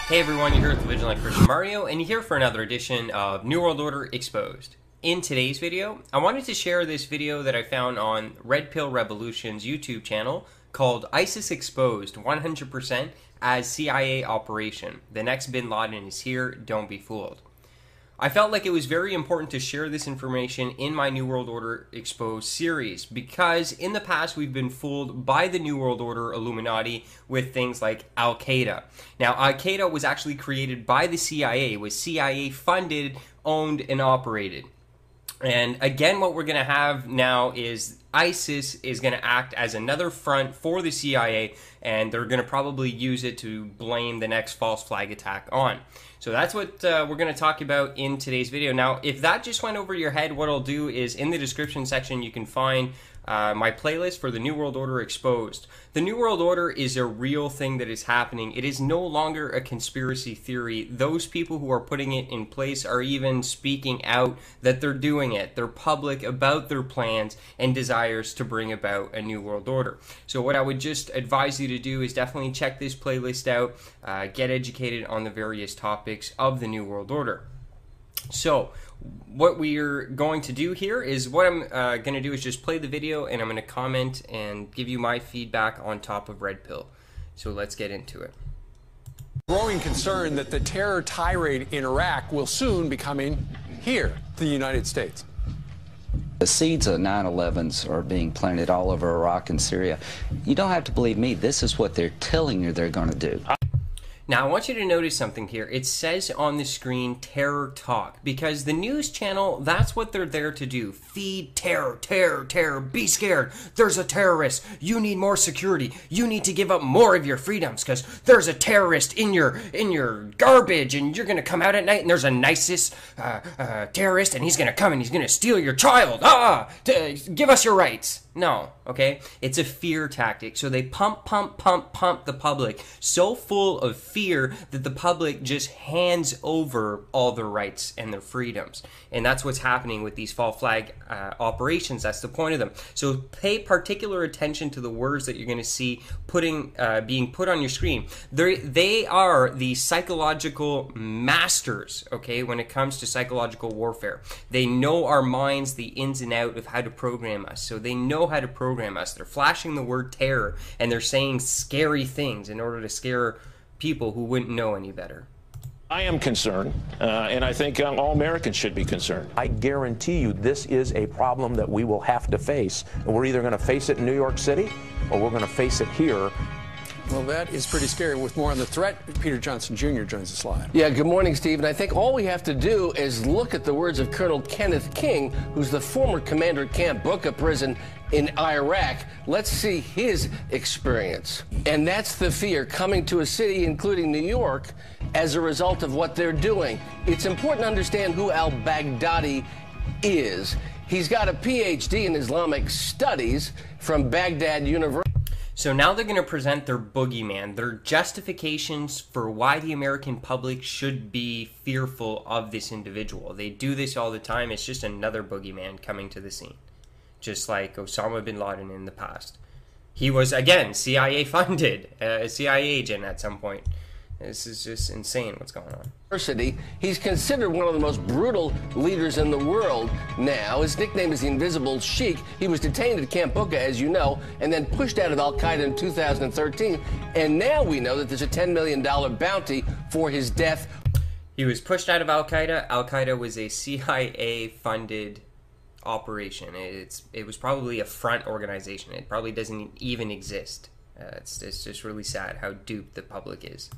Hey everyone, you're here with the Vigilant Christian Mario, and you're here for another edition of New World Order Exposed. In today's video, I wanted to share this video that I found on Red Pill Revolution's YouTube channel called ISIS Exposed 100% as CIA Operation. The next Bin Laden is here, don't be fooled. I felt like it was very important to share this information in my New World Order Exposed series because in the past we've been fooled by the New World Order Illuminati with things like Al-Qaeda. Now, Al-Qaeda was actually created by the CIA, was CIA funded, owned, and operated. And again, what we're going to have now is ISIS is going to act as another front for the CIA, and they're going to probably use it to blame the next false flag attack on. So that's what we're going to talk about in today's video. Now, if that just went over your head, what I'll do is in the description section you can find my playlist for the New World Order Exposed. The New World Order is a real thing that is happening. It is no longer a conspiracy theory. Those people who are putting it in place are even speaking out that they're doing it. They're public about their plans and desires to bring about a New World Order. So what I would just advise you to do is definitely check this playlist out, get educated on the various topics of the New World Order. So what we're going to do here is what I'm going to do is just play the video and I'm going to comment and give you my feedback on top of Red Pill. So let's get into it. Growing concern that the terror tirade in Iraq will soon be coming here to the United States. The seeds of 9/11s are being planted all over Iraq and Syria. You don't have to believe me. This is what they're telling you they're going to do. Now, I want you to notice something here. It says on the screen, terror talk, because the news channel, that's what they're there to do. Feed terror, terror, terror, be scared. There's a terrorist. You need more security. You need to give up more of your freedoms because there's a terrorist in your garbage and you're going to come out at night and there's a ISIS terrorist and he's going to come and he's going to steal your child. Give us your rights. No, okay? It's a fear tactic. So they pump the public so full of fear that the public just hands over all their rights and their freedoms. And that's what's happening with these false flag operations. That's the point of them. So pay particular attention to the words that you're going to see being put on your screen. They are the psychological masters, okay, when it comes to psychological warfare. They know our minds, the ins and out of how to program us. So they know how to program us. They're flashing the word terror and they're saying scary things in order to scare people who wouldn't know any better. I am concerned, and I think all Americans should be concerned. I guarantee you this is a problem that we will have to face. And we're either going to face it in New York City or we're going to face it here. Well, that is pretty scary. With more on the threat, Peter Johnson Jr. joins us live. Yeah, good morning, Steve. And I think all we have to do is look at the words of Colonel Kenneth King, who's the former commander at Camp Bucca prison in Iraq. Let's see his experience. And that's the fear coming to a city, including New York, as a result of what they're doing. It's important to understand who al-Baghdadi is. He's got a PhD in Islamic studies from Baghdad University. So now they're going to present their boogeyman, their justifications for why the American public should be fearful of this individual. They do this all the time. It's just another boogeyman coming to the scene, just like Osama bin Laden in the past. He was, again, CIA funded, a CIA agent at some point. This is just insane what's going on. He's considered one of the most brutal leaders in the world now. His nickname is the Invisible Sheik. He was detained at Camp Bucca, as you know, and then pushed out of Al-Qaeda in 2013. And now we know that there's a $10 million bounty for his death. He was pushed out of Al-Qaeda. Al-Qaeda was a CIA-funded operation. It was probably a front organization. It probably doesn't even exist. It's just really sad how duped the public is.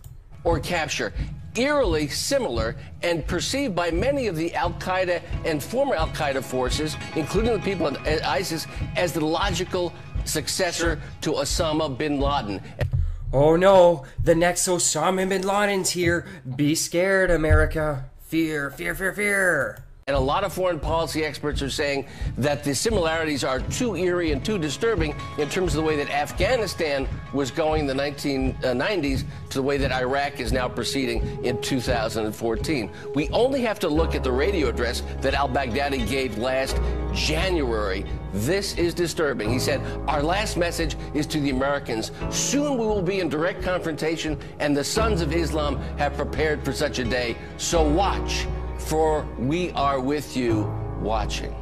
Or capture, eerily similar and perceived by many of the Al-Qaeda and former Al-Qaeda forces, including the people at ISIS, as the logical successor to Osama bin Laden. Oh no, the next Osama bin Laden's here. Be scared, America. Fear, fear, fear, fear. And a lot of foreign policy experts are saying that the similarities are too eerie and too disturbing in terms of the way that Afghanistan was going in the 1990s to the way that Iraq is now proceeding in 2014. We only have to look at the radio address that al-Baghdadi gave last January. This is disturbing. He said, "Our last message is to the Americans. Soon we will be in direct confrontation, and the sons of Islam have prepared for such a day. So watch, for we are with you watching."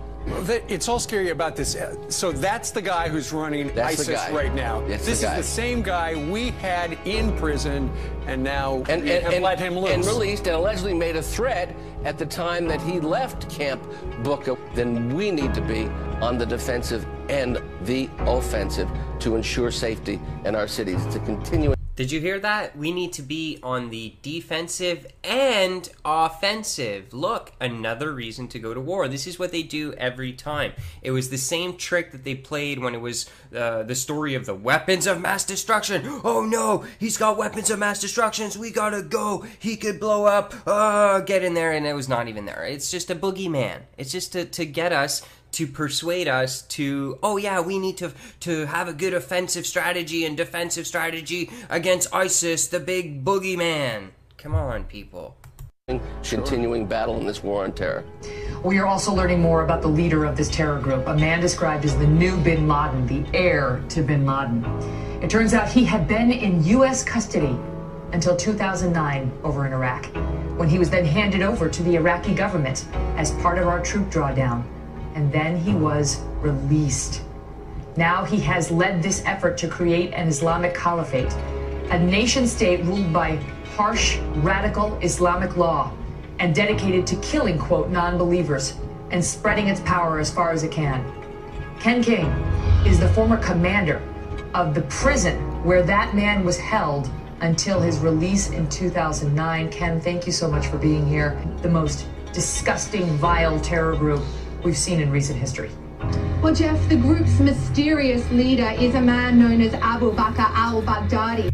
It's all scary about this. So that's the guy who's running ISIS right now. This is the same guy we had in prison, and now we have let him loose. And released, and allegedly made a threat at the time that he left Camp Bucca. Then we need to be on the defensive and the offensive to ensure safety in our cities, to continue. Did you hear that? We need to be on the defensive and offensive. Look, another reason to go to war. This is what they do every time. It was the same trick that they played when it was the story of the weapons of mass destruction. Oh no, he's got weapons of mass destruction, so we gotta go. He could blow up. Get in there, and it was not even there. It's just a boogeyman. It's just to get us, to persuade us to, oh yeah, we need to have a good offensive strategy and defensive strategy against ISIS, the big boogeyman. Come on, people. Continuing battle in this war on terror. We are also learning more about the leader of this terror group, a man described as the new bin Laden, the heir to bin Laden. It turns out he had been in U.S. custody until 2009 over in Iraq, when he was then handed over to the Iraqi government as part of our troop drawdown. And then he was released. Now he has led this effort to create an Islamic caliphate, a nation state ruled by harsh, radical Islamic law and dedicated to killing, quote, non-believers and spreading its power as far as it can. Ken King is the former commander of the prison where that man was held until his release in 2009. Ken, thank you so much for being here. The most disgusting, vile terror group we've seen in recent history. Well, Jeff, the group's mysterious leader is a man known as Abu Bakr al-Baghdadi.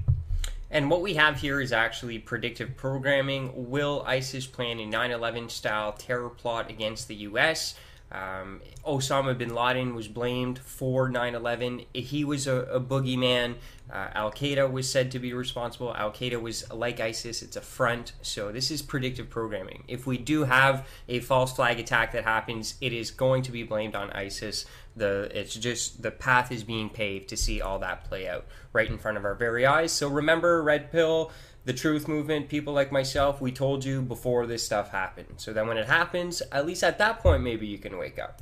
And what we have here is actually predictive programming. Will ISIS plan a 9/11 style terror plot against the U.S.? Osama bin Laden was blamed for 9/11. He was a boogeyman. Al-Qaeda was said to be responsible. Al-Qaeda was like ISIS. It's a front. So this is predictive programming. If we do have a false flag attack that happens, it is going to be blamed on ISIS. It's just the path is being paved to see all that play out right in front of our very eyes. So remember, Red Pill, the Truth Movement, people like myself, we told you before this stuff happened. So then when it happens, at least at that point, maybe you can wake up.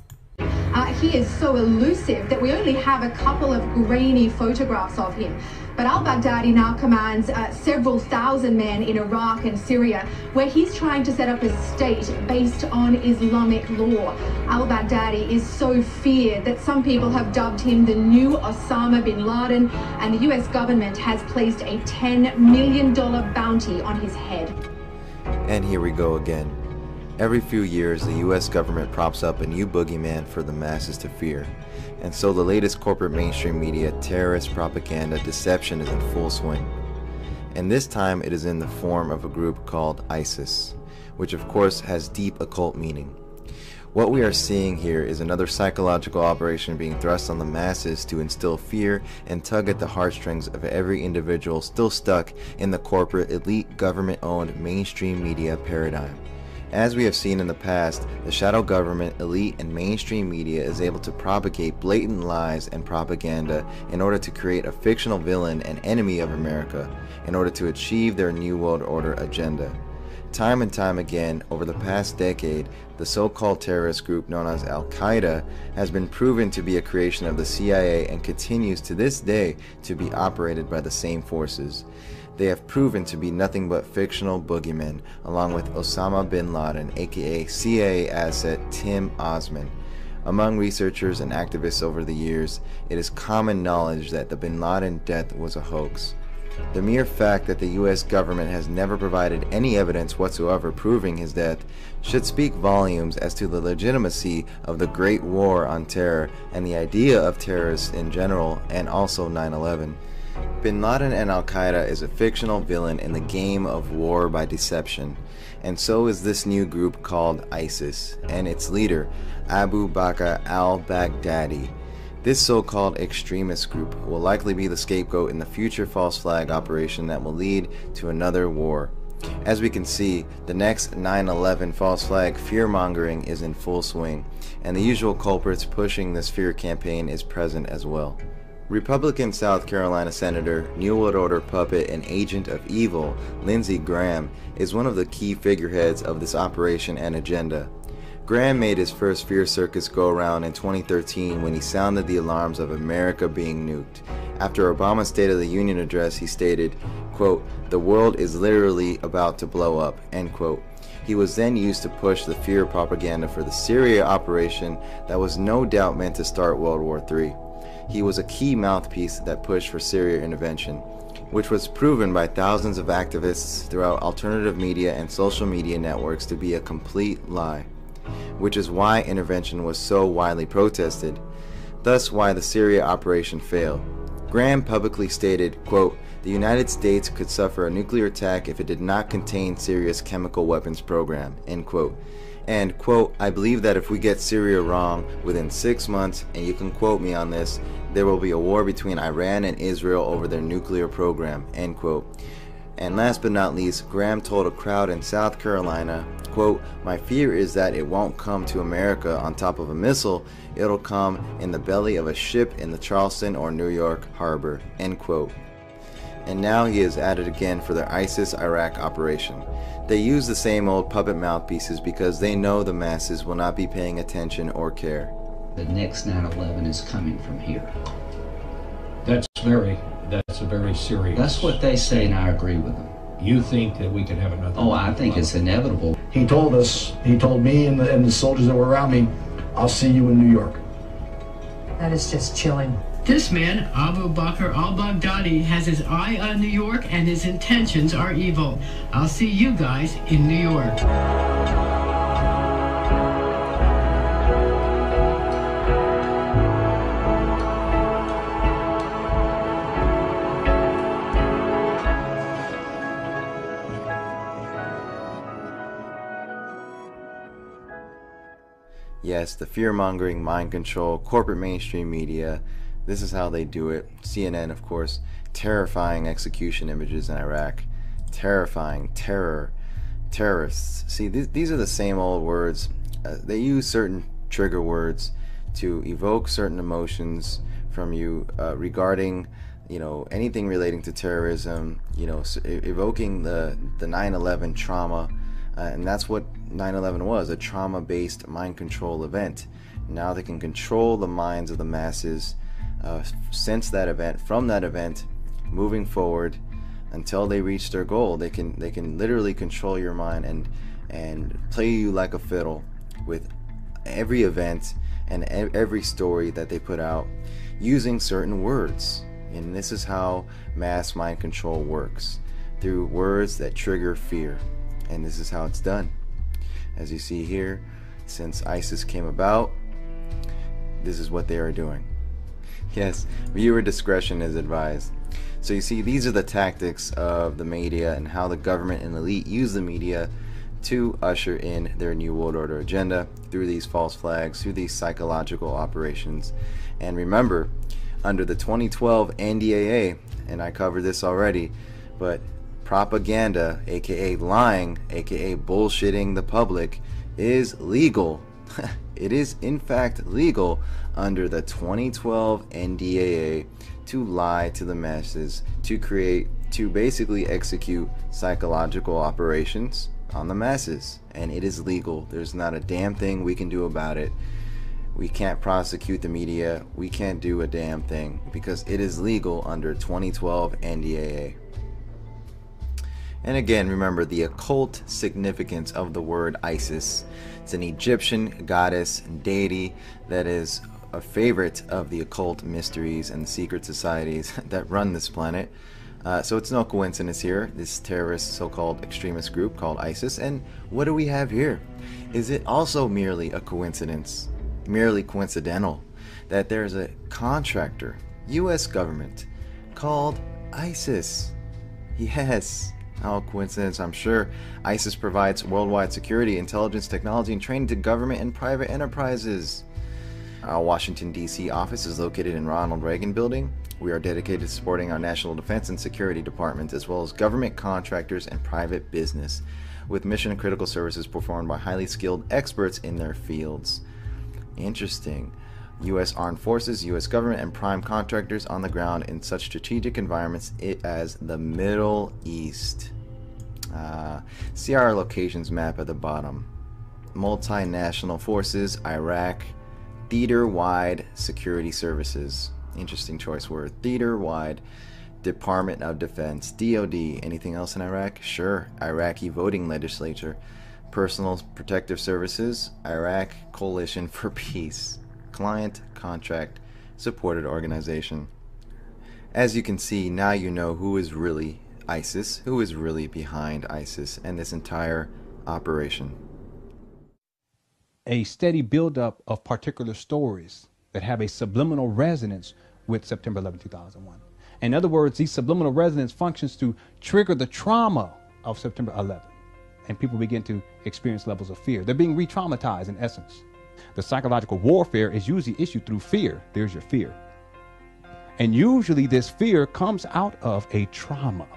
He is so elusive that we only have a couple of grainy photographs of him. But al-Baghdadi now commands several thousand men in Iraq and Syria, where he's trying to set up a state based on Islamic law. Al-Baghdadi is so feared that some people have dubbed him the new Osama bin Laden, and the US government has placed a $10 million bounty on his head. And here we go again. Every few years, the US government props up a new boogeyman for the masses to fear. And so the latest corporate mainstream media, terrorist propaganda, deception is in full swing. And this time it is in the form of a group called ISIS, which of course has deep occult meaning. What we are seeing here is another psychological operation being thrust on the masses to instill fear and tug at the heartstrings of every individual still stuck in the corporate, elite, government-owned mainstream media paradigm. As we have seen in the past, the shadow government, elite, and mainstream media is able to propagate blatant lies and propaganda in order to create a fictional villain and enemy of America in order to achieve their New World Order agenda. Time and time again, over the past decade, the so-called terrorist group known as Al-Qaeda has been proven to be a creation of the CIA and continues to this day to be operated by the same forces. They have proven to be nothing but fictional boogeymen, along with Osama bin Laden, aka CIA asset Tim Osman. Among researchers and activists over the years, it is common knowledge that the bin Laden death was a hoax. The mere fact that the US government has never provided any evidence whatsoever proving his death should speak volumes as to the legitimacy of the Great War on Terror and the idea of terrorists in general, and also 9/11. Bin Laden and Al-Qaeda is a fictional villain in the game of war by deception, and so is this new group called ISIS, and its leader, Abu Bakr al-Baghdadi. This so-called extremist group will likely be the scapegoat in the future false flag operation that will lead to another war. As we can see, the next 9/11 false flag fear-mongering is in full swing, and the usual culprits pushing this fear campaign is present as well. Republican South Carolina Senator, New World Order puppet and agent of evil, Lindsey Graham, is one of the key figureheads of this operation and agenda. Graham made his first fear circus go around in 2013 when he sounded the alarms of America being nuked. After Obama's State of the Union address, he stated, quote, "The world is literally about to blow up," end quote. He was then used to push the fear propaganda for the Syria operation that was no doubt meant to start World War III. He was a key mouthpiece that pushed for Syria intervention, which was proven by thousands of activists throughout alternative media and social media networks to be a complete lie, which is why intervention was so widely protested, thus why the Syria operation failed. Graham publicly stated, quote, "The United States could suffer a nuclear attack if it did not contain Syria's chemical weapons program," end quote. And, quote, "I believe that if we get Syria wrong within 6 months, and you can quote me on this, there will be a war between Iran and Israel over their nuclear program," end quote. And last but not least, Graham told a crowd in South Carolina, quote, "My fear is that it won't come to America on top of a missile, it'll come in the belly of a ship in the Charleston or New York harbor," end quote. And now he is at it again for their ISIS-Iraq operation. They use the same old puppet mouthpieces because they know the masses will not be paying attention or care. The next 9/11 is coming from here. That's a very serious. That's what they say, and I agree with them. You think that we could have another? Oh, I think it's inevitable. He told me and the soldiers that were around me, "I'll see you in New York." That is just chilling. This man, Abu Bakr al-Baghdadi, has his eye on New York and his intentions are evil. I'll see you guys in New York. Yes, the fear-mongering, mind control, corporate mainstream media, this is how they do it. CNN, of course, terrifying execution images in Iraq, terrifying, terrorists. See, these are the same old words. They use certain trigger words to evoke certain emotions from you regarding, anything relating to terrorism, evoking the 9/11 trauma. And that's what 9/11 was, a trauma-based mind control event. Now they can control the minds of the masses since that event, from that event, moving forward until they reach their goal. They can literally control your mind and play you like a fiddle with every event and every story that they put out using certain words. And this is how mass mind control works, through words that trigger fear. And this is how it's done. As you see here, since ISIS came about, this is what they are doing. Yes, viewer discretion is advised. So you see, these are the tactics of the media and how the government and elite use the media to usher in their New World Order agenda through these false flags, through these psychological operations. And remember, under the 2012 NDAA, and I covered this already, but propaganda, aka lying, aka bullshitting the public, is legal. It is in fact legal under the 2012 NDAA to lie to the masses, to basically execute psychological operations on the masses. And it is legal. There's not a damn thing we can do about it. We can't prosecute the media. We can't do a damn thing because it is legal under 2012 NDAA. And again, remember the occult significance of the word Isis. It's an Egyptian goddess and deity that is a favorite of the occult mysteries and secret societies that run this planet. So it's no coincidence here, this terrorist so-called extremist group called ISIS. And what do we have here? Is it also merely a coincidence, merely coincidental, that there's a contractor, US government, called ISIS? Yes, Oh, coincidence, I'm sure. ISIS provides worldwide security, intelligence, technology, and training to government and private enterprises. Our Washington, D.C. office is located in Ronald Reagan Building. We are dedicated to supporting our national defense and security departments, as well as government contractors and private business, with mission-critical services performed by highly skilled experts in their fields. Interesting. U.S. Armed Forces, U.S. government, and prime contractors on the ground in such strategic environments as the Middle East. See our locations map at the bottom. Multinational forces, Iraq, theater-wide security services. Interesting choice word. Theater-wide. Department of Defense, DOD. Anything else in Iraq? Sure. Iraqi voting legislature. Personal protective services, Iraq Coalition for Peace. Client, contract, supported organization. As you can see, now you know who is really ISIS, who is really behind ISIS and this entire operation. A steady buildup of particular stories that have a subliminal resonance with September 11, 2001. In other words, these subliminal resonance functions to trigger the trauma of September 11. And people begin to experience levels of fear. They're being re-traumatized in essence. The psychological warfare is usually issued through fear. There's your fear. And usually this fear comes out of a trauma.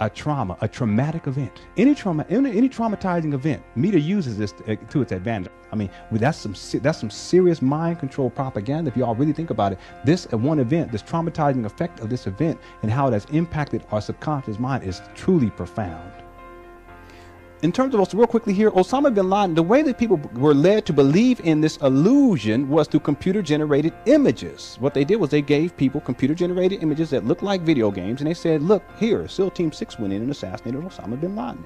A traumatic event. Any traumatizing event, media uses this to its advantage. I mean, that's some serious mind control propaganda if you all really think about it. This one event, this traumatizing effect of this event and how it has impacted our subconscious mind is truly profound. In terms of, real quickly here, Osama bin Laden, the way that people were led to believe in this illusion was through computer-generated images. What they did was they gave people computer-generated images that looked like video games, and they said, look, here, SEAL Team 6 went in and assassinated Osama bin Laden.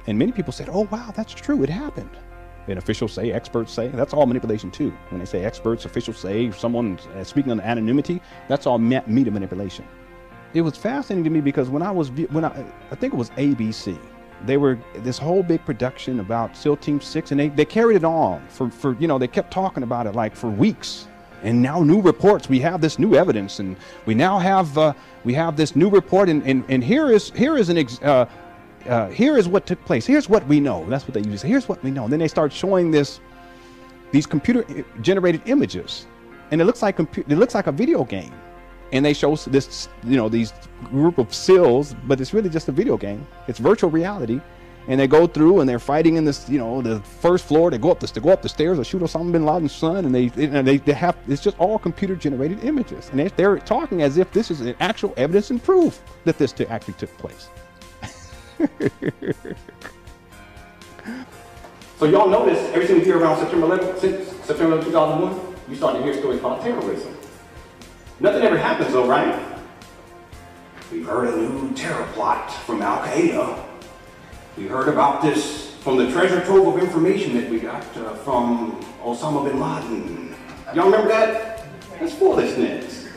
And many people said, oh, wow, that's true, it happened. And officials say, experts say, that's all manipulation too. When they say experts, officials say, someone speaking on anonymity, that's all media manipulation. It was fascinating to me because when I think it was ABC, they were this whole big production about SEAL Team 6, and they carried it on for they kept talking about it like for weeks. And now new reports, we have this new evidence, and we now have this new report, and here is what took place. Here's what we know. That's what they use. Here's what we know. And then they start showing these computer generated images, and it looks like a video game. And they show this, these group of SEALs, but it's really just a video game. It's virtual reality, and they go through and they're fighting in this, the first floor. They go up the stairs, they shoot Osama bin Laden's son, and they have it's just all computer-generated images, and they're talking as if this is an actual evidence and proof that this actually took place. So y'all notice everything we hear around September 11th, since September 11, 2001, you start to hear stories about terrorism. Nothing ever happens though, right? We've heard a new terror plot from Al-Qaeda. We heard about this from the treasure trove of information that we got from Osama bin Laden. Y'all remember that? That's foolishness.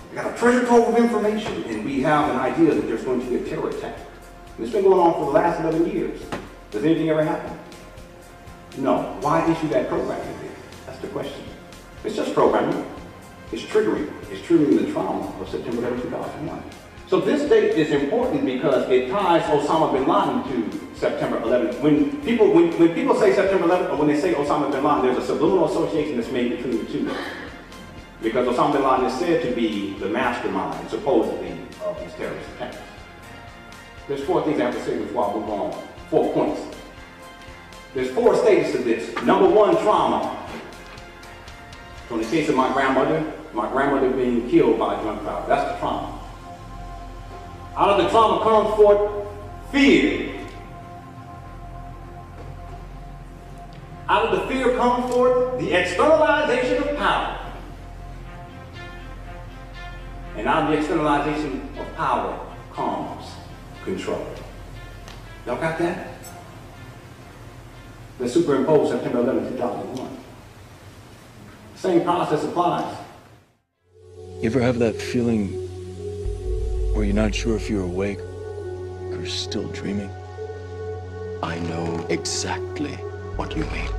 We got a treasure trove of information, and we have an idea that there's going to be a terror attack. And it's been going on for the last 11 years. Does anything ever happen? No. Why issue that programming then? That's the question. It's just programming. It's triggering the trauma of September 11, 2001. So this date is important because it ties Osama bin Laden to September 11. When people say September 11, or when they say Osama bin Laden, there's a subliminal association that's made between the two. Because Osama bin Laden is said to be the mastermind, supposedly, of these terrorist attacks. There's 4 things I have to say before I move on. 4 points. There's 4 stages to this. Number 1, trauma. So in the case of my grandmother being killed by a gunfire, that's the trauma. Out of the trauma comes forth fear. Out of the fear comes forth the externalization of power. And out of the externalization of power comes control. Y'all got that? Let's superimpose September 11, 2001. Same process applies. You ever have that feeling where you're not sure if you're awake or still dreaming? I know exactly what you mean.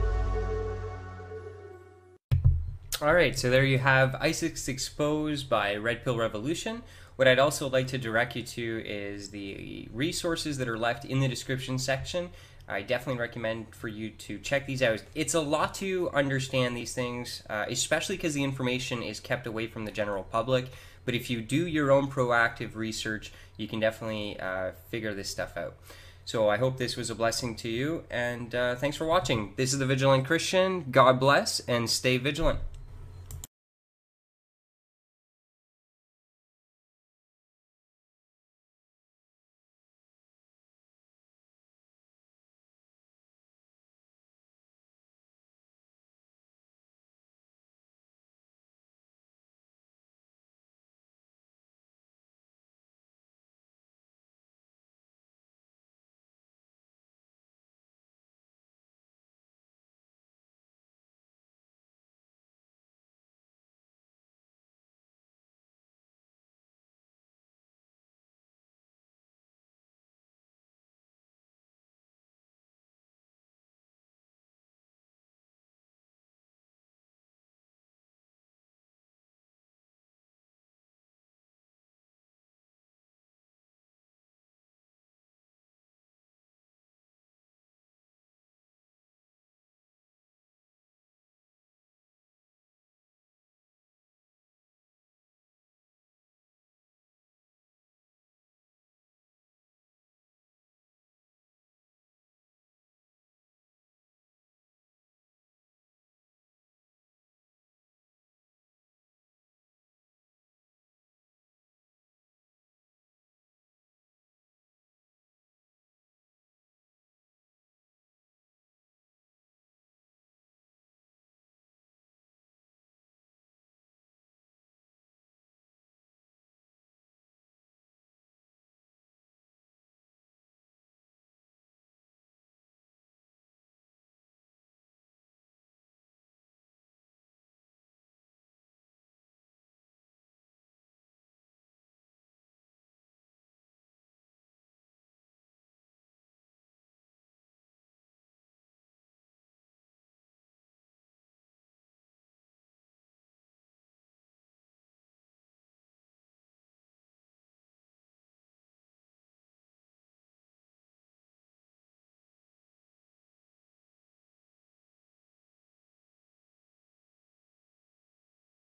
All right, so there you have ISIS Exposed by Red Pill Revolution. What I'd also like to direct you to is the resources that are left in the description section. I definitely recommend for you to check these out. It's a lot to understand these things, especially because the information is kept away from the general public. But if you do your own proactive research, you can definitely figure this stuff out. So I hope this was a blessing to you, and thanks for watching. This is The Vigilant Christian. God bless, and stay vigilant.